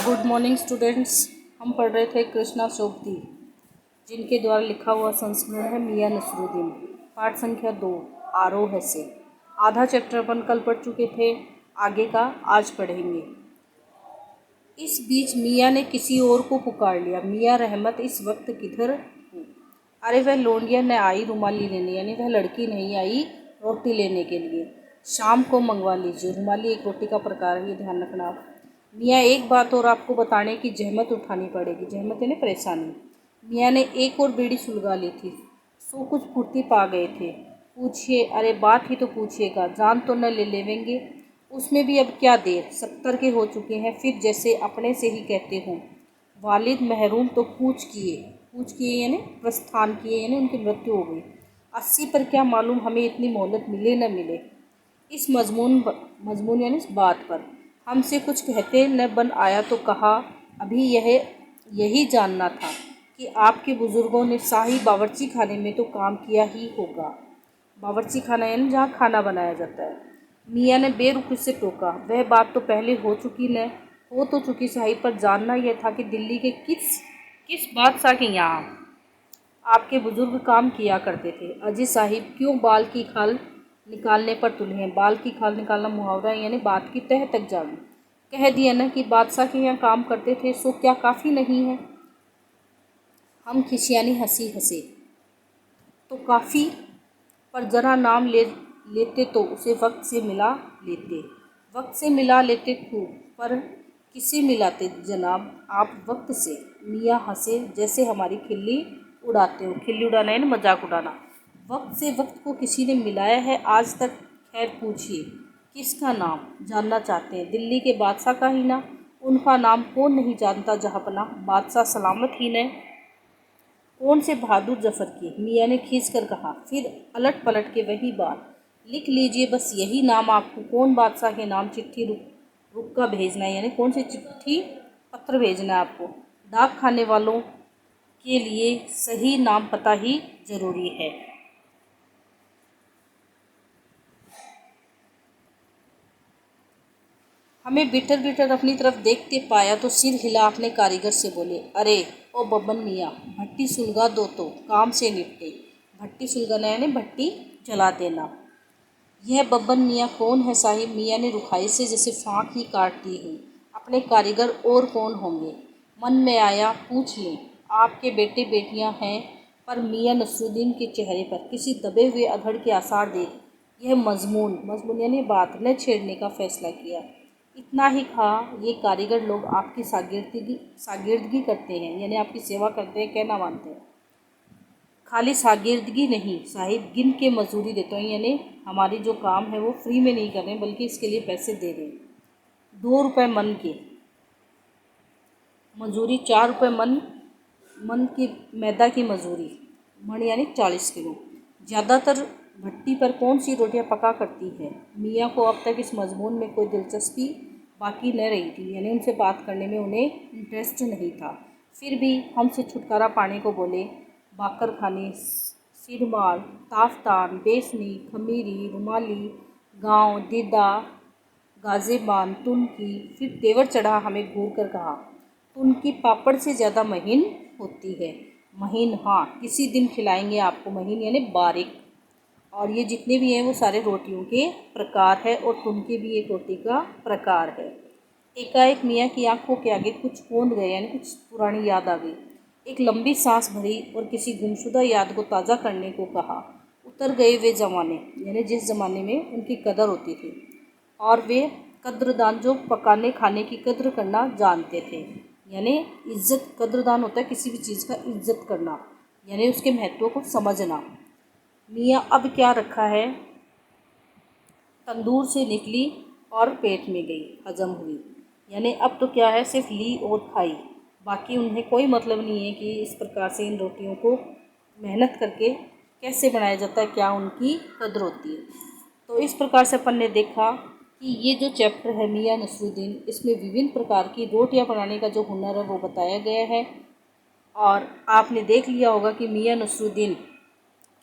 Good morning students. हम पढ़ रहे थे कृष्णा सोबती, जिनके द्वारा लिखा हुआ संस्मरण है मियां नसरुद्दीन। पाठ संख्या 2 आरोह से। आधा चैप्टर अपन कल पढ़ चुके थे, आगे का आज पढ़ेंगे। इस बीच मियां ने किसी और को पुकार लिया, मियां रहमत इस वक्त किधर हो? अरे वह लोंडिया न आई रुमाली लेने, यानी वह लड़की नहीं आई रोटी लेने के लिए। शाम को मंगवा लीजिए। रुमाली एक रोटी का प्रकार है, ये ध्यान रखना आप। मियाँ एक बात और आपको बताने की जहमत उठानी पड़ेगी। जहमत यानी परेशानी। मियाँ ने एक और बीड़ी सुलगा ली थी, सो कुछ फुर्ती पा गए थे। पूछिए, अरे बात ही तो पूछिएगा, जान तो न ले लेवेंगे। उसमें भी अब क्या देर, 70 के हो चुके हैं। फिर जैसे अपने से ही कहते हों, वालिद महरूम तो कूच किए यानी प्रस्थान किए, यानी उनकी मृत्यु हो गई। 80 पर क्या मालूम हमें इतनी मोहलत मिले न मिले। इस मजमून यानी इस बात पर हमसे कुछ कहते न बन आया तो कहा, अभी यही जानना था कि आपके बुज़ुर्गों ने शाही बावर्ची खाने में तो काम किया ही होगा। बावर्ची खाना यानी जहाँ खाना बनाया जाता है। मियाँ ने बेरुखी से टोका, वह बात तो पहले हो चुकी साहिब, पर जानना यह था कि दिल्ली के किस बादशाह के यहाँ आपके बुजुर्ग काम किया करते थे। अजी साहिब क्यों बाल की खाल निकालने पर तुले हैं। बाल की खाल निकालना मुहावरा है, यानी बात की तह तक जाना। कह दिया ना कि बादशाह के यहाँ काम करते थे, सो क्या काफ़ी नहीं है? हम खिसियानी हंसी हंसे। तो काफ़ी, पर ज़रा नाम लेते तो उसे वक्त से मिला लेते खूब, पर किसे मिलाते जनाब आप वक्त से? मियाँ हंसे, जैसे हमारी खिल्ली उड़ाते हो। खिल्ली उड़ाना है ना मजाक उड़ाना। वक्त से वक्त को किसी ने मिलाया है आज तक? खैर पूछिए, किसका नाम जानना चाहते हैं? दिल्ली के बादशाह का ही ना। उनका नाम कौन नहीं जानता जहाँपना। बादशाह सलामत ही ने। कौन से बहादुर जफर की? मियाँ ने खींच कर कहा। फिर अलट पलट के वही बात, लिख लीजिए बस यही नाम आपको। कौन बादशाह के नाम? चिट्ठी रुक का भेजना है, यानी कौन सी चिट्ठी पत्र भेजना है आपको? डाक खाने वालों के लिए सही नाम पता ही जरूरी है। हमें बिटर अपनी तरफ देखते पाया तो सिर हिला अपने कारीगर से बोले, अरे ओ बब्बन मियाँ, भट्टी सुलगा दो तो काम से निपटे। भट्टी सुलगाना यानी भट्टी जला देना। यह बब्बन मियाँ कौन है साहिब? मियाँ ने रुखाई से जैसे फाँक ही काट दी हुई। अपने कारीगर और कौन होंगे? मन में आया पूछ लें, आपके बेटे बेटियाँ हैं। पर मियाँ नसरुद्दीन के चेहरे पर किसी दबे हुए अधड़ के आसार देख यह मजमून यानी बात न छेड़ने का फैसला किया। इतना ही कहा, ये कारीगर लोग आपकी शागिर्दगी करते हैं, यानी आपकी सेवा करते हैं, कहना मानते हैं। खाली शागिर्दगी नहीं साहिब, गिन के मजदूरी देते हैं, यानी हमारी जो काम है वो फ्री में नहीं कर रहे हैं, बल्कि इसके लिए पैसे दे रहे हैं। 2 रुपये मन की मजूरी, 4 रुपये मन की मैदा की मजूरी, मन यानी 40 किलो। ज़्यादातर भट्टी पर कौन सी रोटियां पका करती है? मियाँ को अब तक इस मजमून में कोई दिलचस्पी बाकी न रही थी, यानी उनसे बात करने में उन्हें इंटरेस्ट नहीं था। फिर भी हमसे छुटकारा पाने को बोले, बाकर खाने, सिरमाल, ताफ्तान, बेसनी, खमीरी, रुमाली, गाँव, दीदा, गाज़ेबान, तुनकी। फिर तेवर चढ़ा हमें घूर कर कहा, तुनकी पापड़ से ज़्यादा महीन होती है। महीन, हाँ किसी दिन खिलाएंगे आपको। महीन यानी बारीक। और ये जितने भी हैं वो सारे रोटियों के प्रकार है, और तुनकी भी एक रोटी का प्रकार है। एकाएक मियाँ की आंखों के आगे कुछ कौंध गए, यानी कुछ पुरानी याद आ गई। एक लंबी सांस भरी और किसी गुमशुदा याद को ताज़ा करने को कहा। उतर गए वे ज़माने, यानी जिस ज़माने में उनकी कदर होती थी, और वे कद्रदान जो पकाने खाने की कद्र करना जानते थे। यानी इज्जत, कद्रदान होता है किसी भी चीज़ का इज्जत करना, यानी उसके महत्व को समझना। मियाँ अब क्या रखा है, तंदूर से निकली और पेट में गई, हजम हुई। यानी अब तो क्या है, सिर्फ ली और खाई। बाकी उन्हें कोई मतलब नहीं है कि इस प्रकार से इन रोटियों को मेहनत करके कैसे बनाया जाता है, क्या उनकी कद्र होती है। तो इस प्रकार से अपन ने देखा कि ये जो चैप्टर है मियाँ नसरुद्दीन, इसमें विभिन्न प्रकार की रोटियां बनाने का जो हुनर है वो बताया गया है। और आपने देख लिया होगा कि मियाँ नसरुद्दीन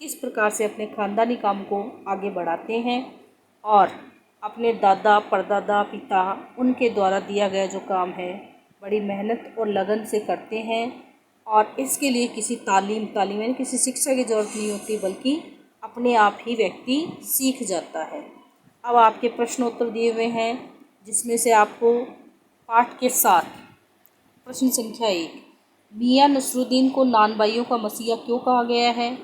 किस प्रकार से अपने ख़ानदानी काम को आगे बढ़ाते हैं, और अपने दादा परदादा पिता उनके द्वारा दिया गया जो काम है बड़ी मेहनत और लगन से करते हैं और इसके लिए किसी तालीम यानी किसी शिक्षा की ज़रूरत नहीं होती, बल्कि अपने आप ही व्यक्ति सीख जाता है। अब आपके प्रश्न उत्तर दिए हुए हैं, जिसमें से आपको पाठ के साथ प्रश्न संख्या 1, मियां नसरुद्दीन को नानबाइयों का मसीहा क्यों कहा गया है?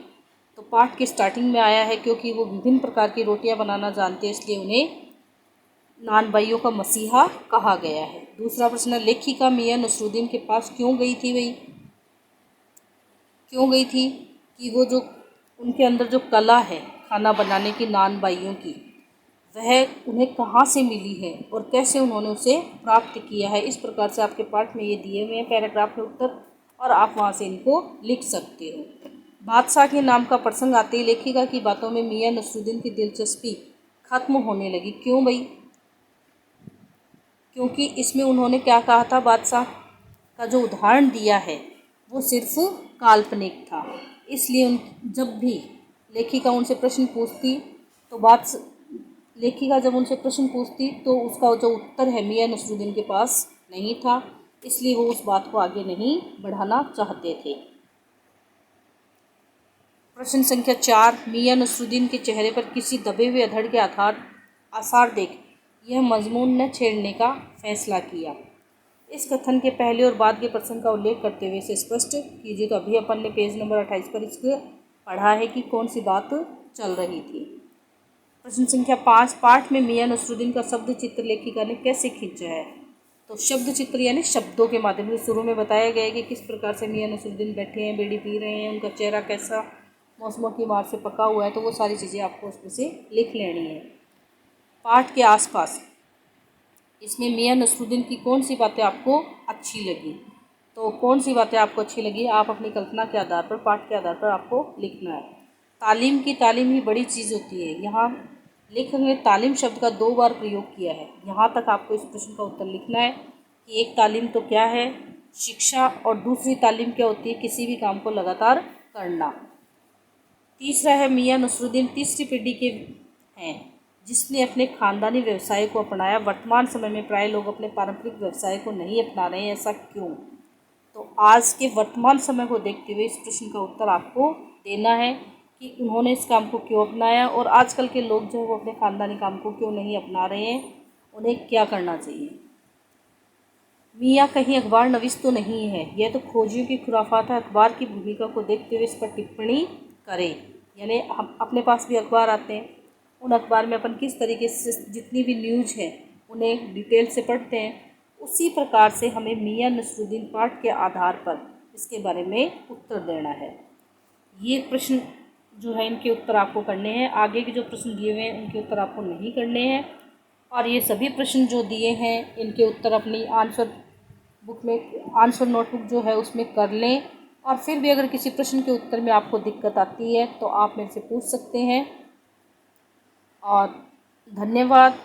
तो पाठ के स्टार्टिंग में आया है क्योंकि वो विभिन्न प्रकार की रोटियां बनाना जानते हैं, इसलिए उन्हें नानबाइयों का मसीहा कहा गया है। दूसरा प्रश्न, लेखिका मियां नसरुद्दीन के पास क्यों गई थी? क्यों गई थी कि वो जो उनके अंदर जो कला है खाना बनाने की नानबाइयों की, वह उन्हें कहाँ से मिली है और कैसे उन्होंने उसे प्राप्त किया है। इस प्रकार से आपके पाठ में ये दिए हुए हैं पैराग्राफ के उत्तर, और आप वहाँ से इनको लिख सकते हो। बादशाह के नाम का प्रसंग आते ही लेखिका की बातों में मियां नसरुद्दीन की दिलचस्पी खत्म होने लगी। क्यों भाई? क्योंकि इसमें उन्होंने क्या कहा था, बादशाह का जो उदाहरण दिया है वो सिर्फ काल्पनिक था। इसलिए जब भी लेखिका उनसे प्रश्न पूछती तो लेखिका जब उनसे प्रश्न पूछती तो उसका जो उत्तर है मियां नसरुद्दीन के पास नहीं था, इसलिए वो उस बात को आगे नहीं बढ़ाना चाहते थे। प्रश्न संख्या 4, मियां नसरुद्दीन के चेहरे पर किसी दबे हुए अधड़ के आसार देख यह मजमून न छेड़ने का फैसला किया। इस कथन के पहले और बाद के प्रसंग का उल्लेख करते हुए इसे स्पष्ट कीजिए। तो अभी अपन ने पेज नंबर 28 पर इसको पढ़ा है कि कौन सी बात चल रही थी। प्रश्न संख्या 5, पाठ में मियां नसरुद्दीन का शब्द चित्र लेखिका ने कैसे खींचा है? तो शब्द चित्र यानी शब्दों के माध्यम से शुरू में बताया गया है कि किस प्रकार से मियां नसरुद्दीन बैठे हैं, बीड़ी पी रहे हैं, उनका चेहरा कैसा मौसमों की मार से पका हुआ है, तो वो सारी चीज़ें आपको उसमें से लिख लेनी है। पाठ के आसपास इसमें मियां नसरुद्दीन की कौन सी बातें आपको अच्छी लगी? तो कौन सी बातें आपको अच्छी लगी आप अपनी कल्पना के आधार पर, पाठ के आधार पर आपको लिखना है। तालीम की तालीम ही बड़ी चीज़ होती है। यहाँ लेखक ने तालीम शब्द का 2 बार प्रयोग किया है। यहाँ तक आपको इस प्रश्न का उत्तर लिखना है कि एक तालीम तो क्या है, शिक्षा, और दूसरी तालीम क्या होती है, किसी भी काम को लगातार करना। तीसरा है, मियां नसरुद्दीन तीसरी पीढ़ी के हैं जिसने अपने खानदानी व्यवसाय को अपनाया। वर्तमान समय में प्राय लोग अपने पारंपरिक व्यवसाय को नहीं अपना रहे हैं, ऐसा क्यों? तो आज के वर्तमान समय को देखते हुए इस प्रश्न का उत्तर आपको देना है कि उन्होंने इस काम को क्यों अपनाया, और आजकल के लोग जो है वो अपने खानदानी काम को क्यों नहीं अपना रहे हैं, उन्हें क्या करना चाहिए। मियाँ कहीं अखबार नवीस तो नहीं है, यह तो खोजियों की खुराफात है। अखबार की भूमिका को देखते हुए इस पर टिप्पणी करें। यानी हम अपने पास भी अखबार आते हैं, उन अखबार में अपन किस तरीके से जितनी भी न्यूज़ है उन्हें डिटेल से पढ़ते हैं, उसी प्रकार से हमें मियां नसरुद्दीन पाठ के आधार पर इसके बारे में उत्तर देना है। ये प्रश्न जो है इनके उत्तर आपको करने हैं। आगे के जो प्रश्न दिए हुए हैं उनके उत्तर आपको नहीं करने हैं, और ये सभी प्रश्न जो दिए हैं इनके उत्तर अपनी आंसर बुक में, आंसर नोटबुक जो है उसमें कर लें। और फिर भी अगर किसी प्रश्न के उत्तर में आपको दिक्कत आती है तो आप मेरे से पूछ सकते हैं। और धन्यवाद।